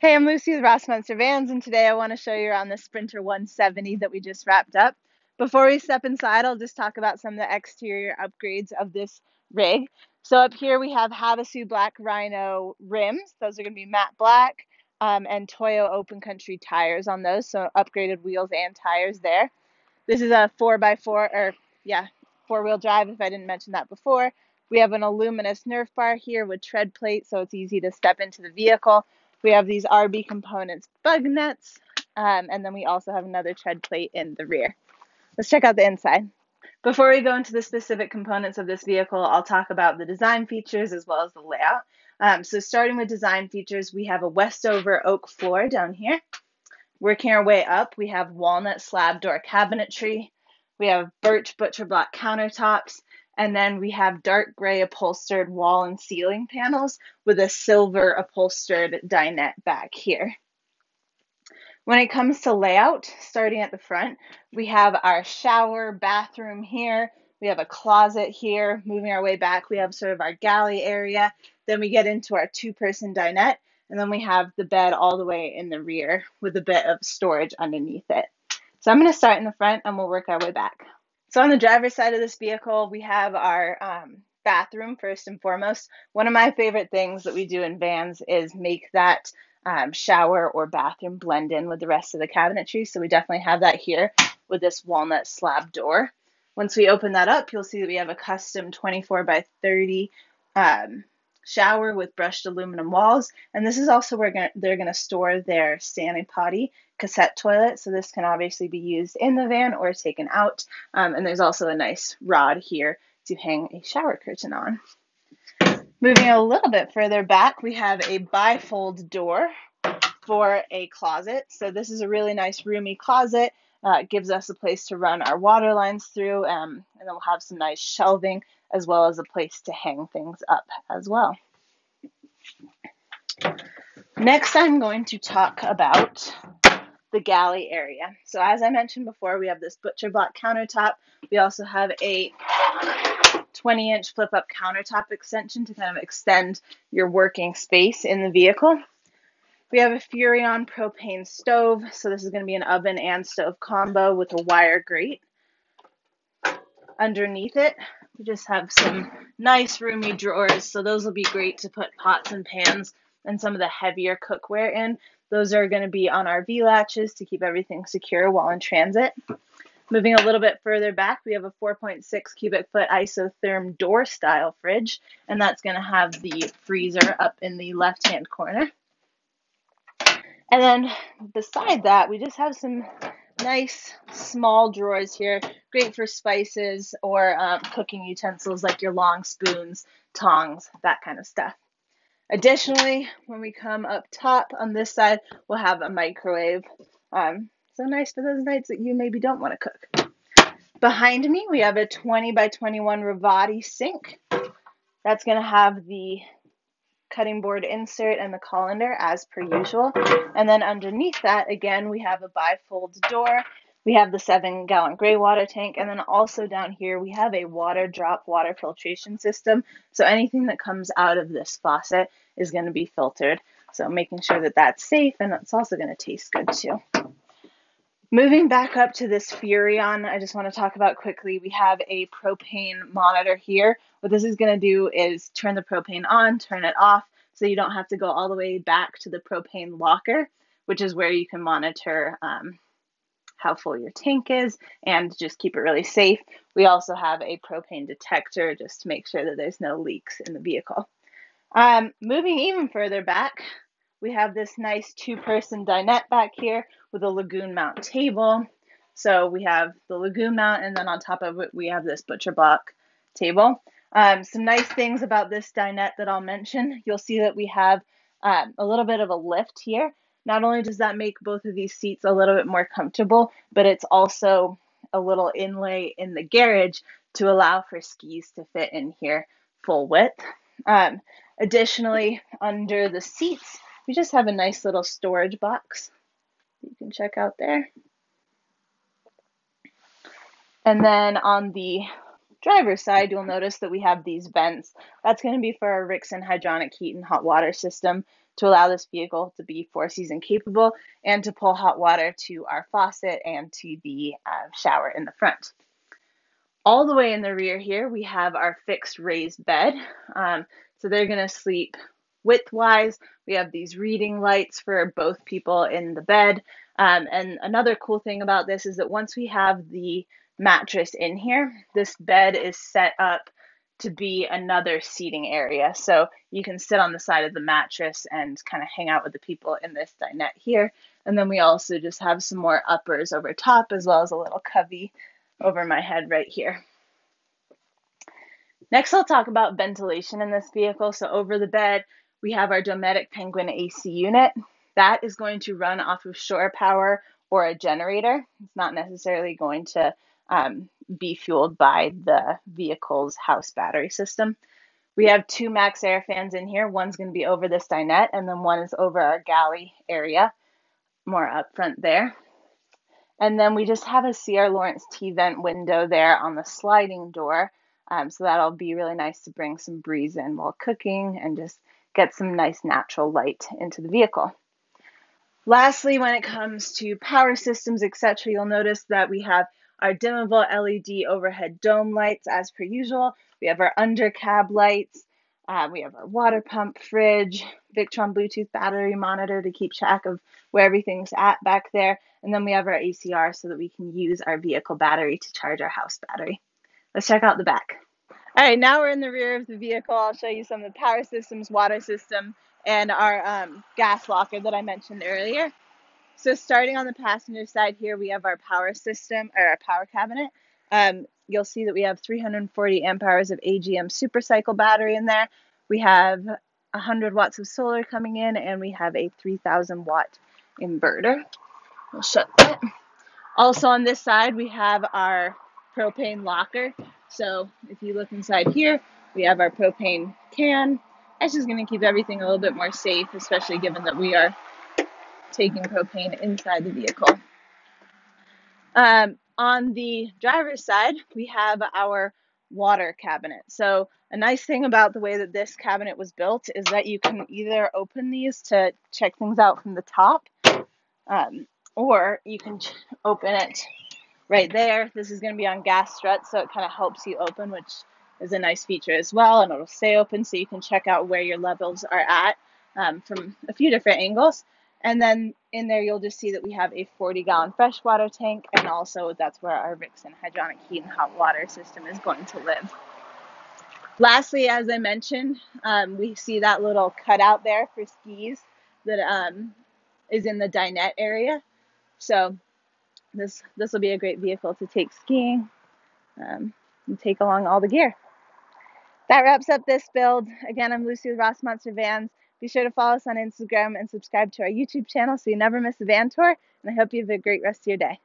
Hey, I'm Lucy with Rossmönster Vans, and today I want to show you around the Sprinter 170 that we just wrapped up. Before we step inside, I'll just talk about some of the exterior upgrades of this rig. So up here we have Havasu Black Rhino rims. Those are going to be matte black, and Toyo Open Country tires on those, so upgraded wheels and tires there. This is a 4x4, or yeah, four-wheel drive if I didn't mention that before. We have an Aluminess nerf bar here with tread plate, so it's easy to step into the vehicle. We have these RB components bug nuts, and then we also have another tread plate in the rear. Let's check out the inside. Before we go into the specific components of this vehicle, I'll talk about the design features as well as the layout. So starting with design features, we have a Westover Oak floor down here. Working our way up, we have walnut slab door cabinetry. We have birch butcher block countertops. And then we have dark gray upholstered wall and ceiling panels with a silver upholstered dinette back here. When it comes to layout, starting at the front, we have our shower, bathroom here. We have a closet here. Moving our way back, we have sort of our galley area. Then we get into our two-person dinette. And then we have the bed all the way in the rear with a bit of storage underneath it. So I'm going to start in the front and we'll work our way back. So on the driver's side of this vehicle, we have our bathroom first and foremost. One of my favorite things that we do in vans is make that shower or bathroom blend in with the rest of the cabinetry. So we definitely have that here with this walnut slab door. Once we open that up, you'll see that we have a custom 24 by 30 shower with brushed aluminum walls. And this is also where they're going to store their Sani Potty cassette toilet. So this can obviously be used in the van or taken out. And there's also a nice rod here to hang a shower curtain on. Moving a little bit further back, we have a bifold door for a closet. So this is a really nice roomy closet. It gives us a place to run our water lines through, and then we'll have some nice shelving as well as a place to hang things up as well. Next, I'm going to talk about the galley area. So as I mentioned before, we have this butcher block countertop. We also have a 20-inch flip-up countertop extension to kind of extend your working space in the vehicle. We have a Furrion propane stove. So this is going to be an oven and stove combo with a wire grate. Underneath it, we just have some nice roomy drawers. So those will be great to put pots and pans and some of the heavier cookware in. Those are going to be on our V-latches to keep everything secure while in transit. Moving a little bit further back, we have a 4.6 cubic foot isotherm door style fridge, and that's going to have the freezer up in the left-hand corner. And then beside that, we just have some nice small drawers here, great for spices or cooking utensils like your long spoons, tongs, that kind of stuff. Additionally, when we come up top on this side, we'll have a microwave. So nice for those nights that you maybe don't want to cook. Behind me, we have a 20 by 21 Ruvati sink. That's going to have the cutting board insert and the colander as per usual. And then underneath that, again, we have a bifold door. We have the 7-gallon gray water tank. And then also down here, we have a water drop water filtration system. So anything that comes out of this faucet is going to be filtered. So making sure that that's safe, and it's also going to taste good too. Moving back up to this Furrion, I just want to talk about quickly, we have a propane monitor here. What this is going to do is turn the propane on, turn it off, so you don't have to go all the way back to the Propane Locker, which is where you can monitor how full your tank is and just keep it really safe. We also have a propane detector just to make sure that there's no leaks in the vehicle. Moving even further back, we have this nice two-person dinette back here with a lagoon mount table. So we have the lagoon mount, and then on top of it, we have this butcher block table. Some nice things about this dinette that I'll mention. You'll see that we have a little bit of a lift here. Not only does that make both of these seats a little bit more comfortable, but it's also a little inlay in the garage to allow for skis to fit in here full width. Additionally, under the seats, we just have a nice little storage box you can check out there. And then on the driver's side, you'll notice that we have these vents. That's going to be for our Rixen hydronic heat and hot water system to allow this vehicle to be 4-season capable and to pull hot water to our faucet and to the shower in the front. All the way in the rear here, we have our fixed raised bed. So they're going to sleep widthwise. We have these reading lights for both people in the bed. And another cool thing about this is that once we have the mattress in here, this bed is set up to be another seating area. So you can sit on the side of the mattress and kind of hang out with the people in this dinette here. And then we also just have some more uppers over top, as well as a little cubby over my head right here. Next, I'll talk about ventilation in this vehicle. So over the bed, we have our Dometic Penguin AC unit. That is going to run off of shore power or a generator. It's not necessarily going to be fueled by the vehicle's house battery system. We have 2 max air fans in here. One's going to be over this dinette, and then one is over our galley area, more up front there. And then we just have a C.R. Lawrence T-vent window there on the sliding door. So that'll be really nice to bring some breeze in while cooking and just get some nice natural light into the vehicle. Lastly, when it comes to power systems, etc., you'll notice that we have our dimmable LED overhead dome lights as per usual. We have our under cab lights. We have our water pump, fridge, Victron Bluetooth battery monitor to keep track of where everything's at back there. And then we have our ACR so that we can use our vehicle battery to charge our house battery. Let's check out the back. All right, now we're in the rear of the vehicle. I'll show you some of the power systems, water system, and our gas locker that I mentioned earlier. So starting on the passenger side here, we have our power system, or our power cabinet. You'll see that we have 340 amp hours of AGM SuperCycle battery in there. We have 100 watts of solar coming in, and we have a 3,000 watt inverter. We'll shut that. Also on this side, we have our propane locker. So if you look inside here, we have our propane can. That's just going to keep everything a little bit more safe, especially given that we are taking propane inside the vehicle. On the driver's side, we have our water cabinet. So a nice thing about the way that this cabinet was built is that you can either open these to check things out from the top, or you can open it right there. This is going to be on gas struts, so it kind of helps you open, which is a nice feature as well, and it'll stay open so you can check out where your levels are at from a few different angles. And then in there, you'll just see that we have a 40-gallon freshwater tank, and also that's where our Rixen hydronic heat and hot water system is going to live. Lastly, as I mentioned, we see that little cutout there for skis that is in the dinette area. So this will be a great vehicle to take skiing and take along all the gear. That wraps up this build. Again, I'm Lucy with Rossmönster Vans. Be sure to follow us on Instagram and subscribe to our YouTube channel so you never miss a van tour. And I hope you have a great rest of your day.